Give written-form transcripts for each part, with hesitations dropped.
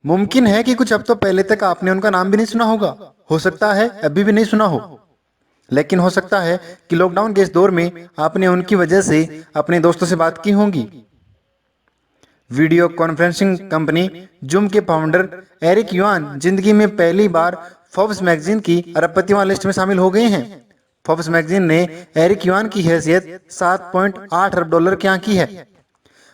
मुमकिन है कि कुछ हफ्तों पहले तक आपने उनका नाम भी नहीं सुना होगा। हो सकता है अभी भी नहीं सुना हो। लेकिन हो सकता है कि लॉकडाउन के इस दौर में आपने उनकी वजह से अपने दोस्तों से बात की होंगी। वीडियो कॉन्फ्रेंसिंग कंपनी जूम के फाउंडर एरिक युआन जिंदगी में पहली बार फोर्ब्स मैगजीन की अरबपतियों लिस्ट में शामिल हो गए हैं। फोर्ब्स मैगजीन ने एरिक युआन की हैसियत 7.8 अरब डॉलर की आंकी है।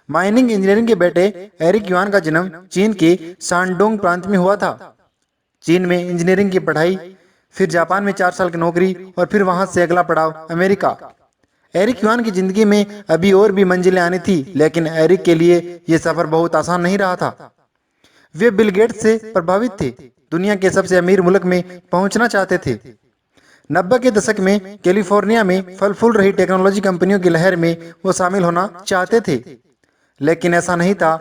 माइनिंग इंजीनियरिंग के बेटे एरिक युआन का जन्म चीन के शानडोंग प्रांत में हुआ था। चीन में इंजीनियरिंग की पढ़ाई, फिर जापान में 4 साल की नौकरी और फिर वहां से अगला पड़ाव अमेरिका। एरिक युआन की जिंदगी में अभी और भी मंजिलें आनी थी, लेकिन एरिक के लिए यह सफर बहुत आसान नहीं रहा था। वे बिल गेट्स से प्रभावित थे, दुनिया के सबसे अमीर मुल्क में पहुंचना चाहते थे। 90 के दशक में कैलिफोर्निया में फल फूल रही टेक्नोलॉजी कंपनियों की लहर में वो शामिल होना चाहते थे। लेकिन ऐसा नहीं था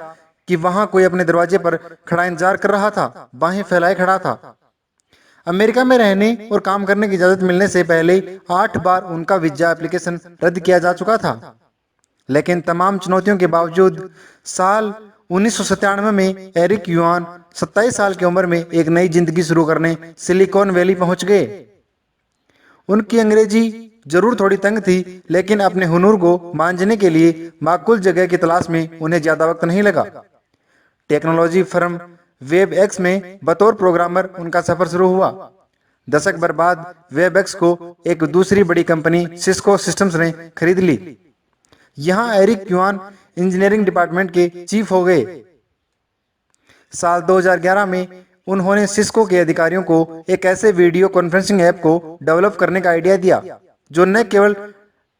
कि वहां कोई अपने दरवाजे पर खड़ा इंतजार कर रहा था, बाहें फैलाए खड़ा था। अमेरिका में रहने और काम करने की इजाजत मिलने से पहले 8 बार उनका वीजा एप्लीकेशन रद्द किया जा चुका था। लेकिन तमाम चुनौतियों के बावजूद साल 1997 में एरिक युआन 27 साल की उम्र में एक नई जिंदगी शुरू करने सिलिकॉन वैली पहुंच गए। उनकी अंग्रेजी जरूर थोड़ी तंग थी, लेकिन अपने हुनर को मांझने के लिए माकूल जगह की तलाश में उन्हें ज्यादा वक्त नहीं लगा। टेक्नोलॉजी फर्म वेब एक्स में बतौर प्रोग्रामर उनका सफर शुरू हुआ। दशक भर बाद वेब एक्स को एक दूसरी बड़ी कंपनी सिस्को सिस्टम्स ने खरीद ली। यहां एरिक युआन इंजीनियरिंग डिपार्टमेंट के चीफ हो गए। साल 2011 में उन्होंने सिस्को के अधिकारियों को एक ऐसे वीडियो कॉन्फ्रेंसिंग ऐप को डेवलप करने का आइडिया दिया जो न केवल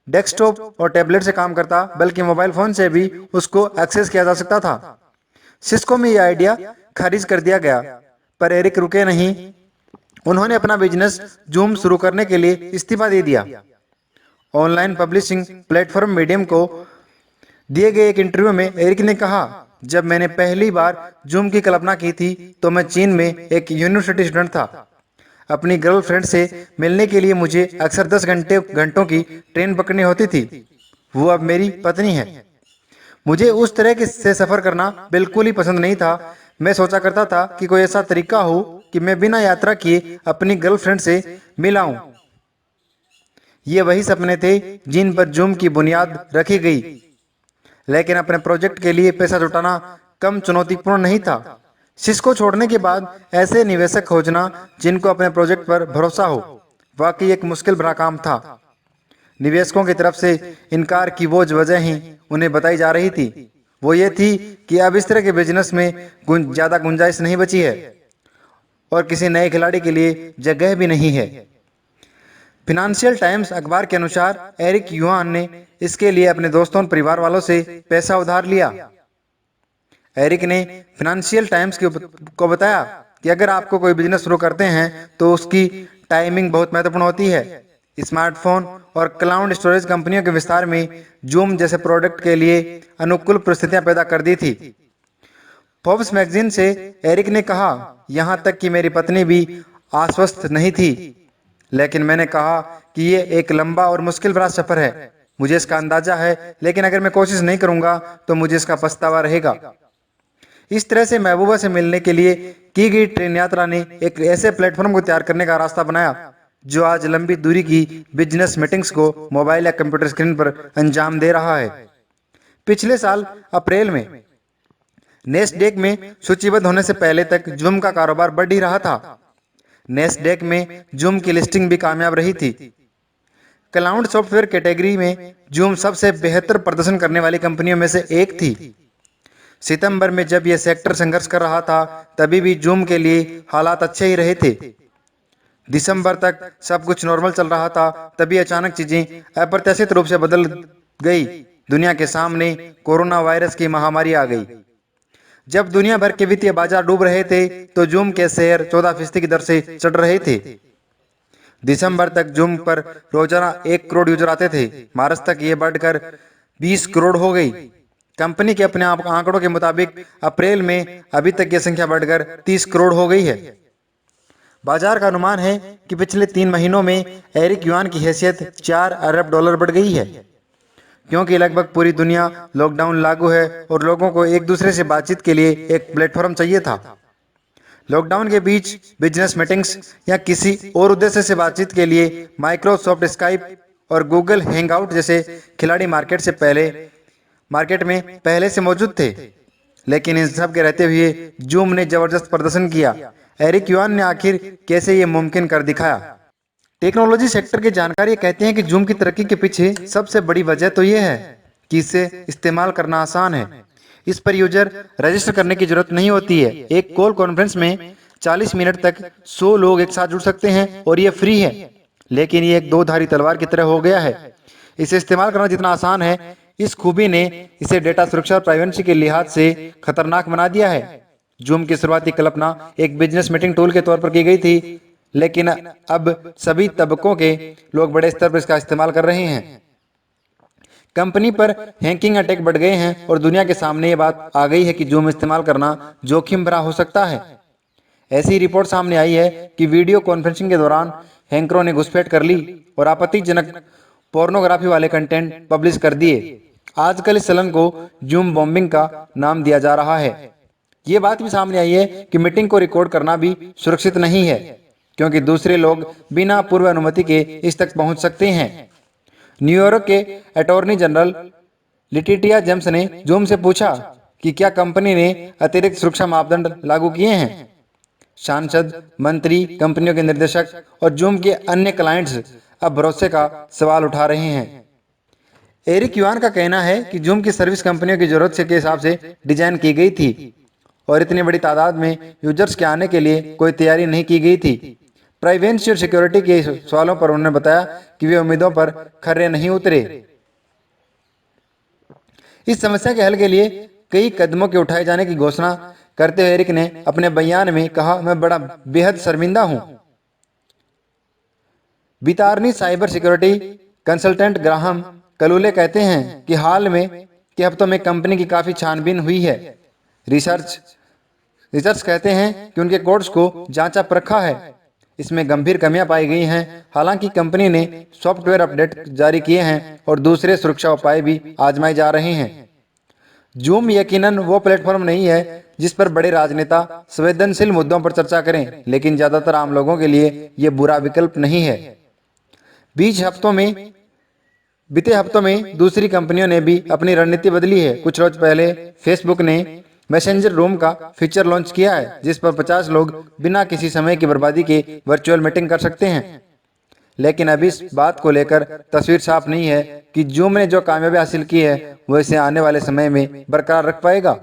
डेस्कटॉप और टैबलेट से काम करता, बल्कि मोबाइल फोन से भी उसको एक्सेस किया जा सकता था। सिस्को में यह आइडिया खारिज कर दिया गया, पर एरिक रुके नहीं। उन्होंने अपना बिजनेस जूम शुरू करने के लिए इस्तीफा दे दिया। ऑनलाइन पब्लिशिंग प्लेटफॉर्म मीडियम को दिए गए एक इंटरव्यू में एरिक ने कहा, जब मैंने पहली बार जूम की कल्पना की थी तो मैं चीन में एक यूनिवर्सिटी स्टूडेंट था। अपनी गर्लफ्रेंड से मिलने के लिए मुझे अक्सर 10 घंटों की ट्रेन पकड़नी होती थी। वो अब मेरी पत्नी है। मुझे उस तरह के से सफर करना बिल्कुल ही पसंद नहीं था। मैं सोचा करता था कि कोई ऐसा तरीका हो कि मैं बिना यात्रा किए अपनी गर्लफ्रेंड से मिल आऊं। ये वही सपने थे जिन पर जूम की बुनियाद रखी गई। लेकिन अपने प्रोजेक्ट के लिए पैसा जुटाना कम चुनौतीपूर्ण नहीं था। सिस्को छोड़ने के बाद ऐसे निवेशक खोजना जिनको अपने प्रोजेक्ट पर भरोसा हो, वाकई एक मुश्किल भरा काम था। निवेशकों की तरफ से इनकार की वो वजह ही उन्हें बताई जा रही थी। वो ये थी कि अब इस तरह के बिजनेस में ज्यादा गुंजाइश नहीं बची है और किसी नए खिलाड़ी के लिए जगह भी नहीं है। फिनेंशियल टाइम्स अखबार के अनुसार एरिक युआन ने इसके लिए अपने दोस्तों और परिवार वालों से पैसा उधार लिया। एरिक ने फिनेंशियल टाइम्स को बताया कि अगर आपको कोई बिजनेस शुरू करते हैं तो उसकी टाइमिंग बहुत महत्वपूर्ण होती है। स्मार्टफोन और क्लाउड स्टोरेज कंपनियों के विस्तार में जूम जैसे प्रोडक्ट के लिए अनुकूल परिस्थितियां पैदा कर दी थी। फोर्ब्स मैगजीन से एरिक ने कहा, यहां तक कि मेरी पत्नी भी आश्वस्त नहीं थी, लेकिन मैंने कहा कि ये एक लंबा और मुश्किल भरा सफर है। मुझे इसका अंदाजा है, लेकिन अगर मैं कोशिश नहीं करूंगा तो मुझे इसका पछतावा रहेगा। इस तरह से महबूबा से मिलने के लिए की गई ट्रेन यात्रा ने एक ऐसे प्लेटफॉर्म को तैयार करने का रास्ता बनाया जो आज लंबी दूरी की बिजनेस मीटिंग्स को मोबाइल या कंप्यूटर स्क्रीन पर अंजाम दे रहा है। पिछले साल अप्रैल में नेस्डेक में सूचीबद्ध होने से पहले तक जूम का कारोबार बढ़ ही रहा था। नेस्डेक में जूम की लिस्टिंग भी कामयाब रही थी। क्लाउड सॉफ्टवेयर कैटेगरी में जूम सबसे बेहतर प्रदर्शन करने वाली कंपनियों में से एक थी। सितंबर में जब यह सेक्टर संघर्ष कर रहा था, तभी भी जूम के लिए हालात अच्छे ही रहे थे। दिसंबर तक सब कुछ नॉर्मल चल रहा था, तभी अचानक चीजें अप्रत्याशित रूप से बदल गई। दुनिया के सामने कोरोना वायरस की महामारी आ गई। जब दुनिया भर के वित्तीय बाजार डूब रहे थे तो जूम के शेयर 14% की दर से चढ़ रहे थे। दिसंबर तक जूम पर रोजाना 1 करोड़ यूजर आते थे। मार्च तक ये बढ़कर 20 करोड़ हो गई। कंपनी के अपने आंकड़ों के मुताबिक अप्रैल में अभी तक यह संख्या बढ़कर 30 करोड़ हो गई है। बाजार का अनुमान है कि पिछले 3 महीनों में एरिक युआन की हैसियत 4 अरब डॉलर बढ़ गई है, क्योंकि लगभग पूरी दुनिया लॉकडाउन लागू है और लोगों को एक दूसरे से बातचीत के लिए एक प्लेटफॉर्म चाहिए था। लॉकडाउन के बीच बिजनेस मीटिंग्स या किसी और उद्देश्य से बातचीत के लिए माइक्रोसॉफ्ट स्काइप और गूगल हैंगआउट जैसे खिलाड़ी मार्केट में पहले से मौजूद थे। लेकिन इन सब के रहते हुए जूम ने जबरदस्त प्रदर्शन किया। एरिक युआन ने आखिर कैसे ये मुमकिन कर दिखाया? टेक्नोलॉजी सेक्टर के जानकार ये कहते हैं कि जूम की तरक्की के पीछे सबसे बड़ी वजह तो ये है कि इसे इस्तेमाल करना आसान है। इस पर यूजर रजिस्टर करने की जरूरत नहीं होती है। एक कॉल कॉन्फ्रेंस में 40 मिनट तक 100 लोग एक साथ जुड़ सकते हैं और ये फ्री है। लेकिन ये एक दो धारी तलवार की तरह हो गया है। इसे इस्तेमाल करना जितना आसान है, इस खूबी ने इसे डेटा सुरक्षा और प्राइवेसी के लिहाज से खतरनाक बना दिया है। जूम की शुरुआती कल्पना एक बिजनेस मीटिंग टूल के तौर पर की गई थी, लेकिन अब सभी तबकों के लोग बड़े स्तर पर इसका इस्तेमाल कर रहे हैं। कंपनी पर हैकिंग अटैक बढ़ गए हैं और दुनिया के सामने ये बात आ गई है कि जूम इस्तेमाल करना जोखिम भरा हो सकता है। ऐसी रिपोर्ट सामने आई है कि वीडियो कॉन्फ्रेंसिंग के दौरान हैकरों ने घुसपैठ कर ली और आपत्तिजनक पोर्नोग्राफी वाले कंटेंट पब्लिश कर दिए। आजकल इस चलन को जूम बॉम्बिंग का नाम दिया जा रहा है। ये बात भी सामने आई है कि मीटिंग को रिकॉर्ड करना भी सुरक्षित नहीं है, क्योंकि दूसरे लोग बिना पूर्व अनुमति के इस तक पहुंच सकते हैं। न्यूयॉर्क के अटॉर्नी जनरल लिटिटिया जेम्स ने जूम से पूछा कि क्या कंपनी ने अतिरिक्त सुरक्षा मापदंड लागू किए हैं। सांसद, मंत्री, कंपनियों के निर्देशक और जूम के अन्य क्लाइंट्स अब भरोसे का सवाल उठा रहे हैं। एरिक युआन का कहना है कि जूम की सर्विस कंपनियों की जरूरत से के हिसाब से डिजाइन की गई थी और इतनी बड़ी तादाद में यूजर्स के आने के लिए कोई तैयारी नहीं की गई थी। प्राइवेसी और सिक्योरिटी के सवालों पर उन्होंने बताया कि वे उम्मीदों पर खरे नहीं उतरे। इस समस्या के हल के लिए कई कदमों के उठाए जाने की घोषणा करते हुए एरिक ने अपने बयान में कहा, मैं बड़ा बेहद शर्मिंदा हूं। बितारनी साइबर सिक्योरिटी कंसल्टेंट ग्राहम कलूले कहते हैं कि हाल में के हफ्तों में कंपनी की काफी छानबीन हुई है। रिसर्च कहते हैं कि उनके कोड्स को जांचा परखा है, इसमें गंभीर कमियां पाई गई हैं। हालांकि कंपनी ने सॉफ्टवेयर अपडेट जारी किए हैं और दूसरे सुरक्षा उपाय भी आजमाए जा रहे हैं। जूम यकीनन वो प्लेटफॉर्म नहीं है जिस पर बड़े राजनेता संवेदनशील मुद्दों पर चर्चा करें, लेकिन ज्यादातर आम लोगों के लिए ये बुरा विकल्प नहीं है। बीते हफ्तों में दूसरी कंपनियों ने भी अपनी रणनीति बदली है। कुछ रोज पहले फेसबुक ने मैसेंजर रूम का फीचर लॉन्च किया है, जिस पर 50 लोग बिना किसी समय की बर्बादी के वर्चुअल मीटिंग कर सकते हैं। लेकिन अभी इस बात को लेकर तस्वीर साफ नहीं है कि जूम ने जो कामयाबी हासिल की है वो इसे आने वाले समय में बरकरार रख पाएगा।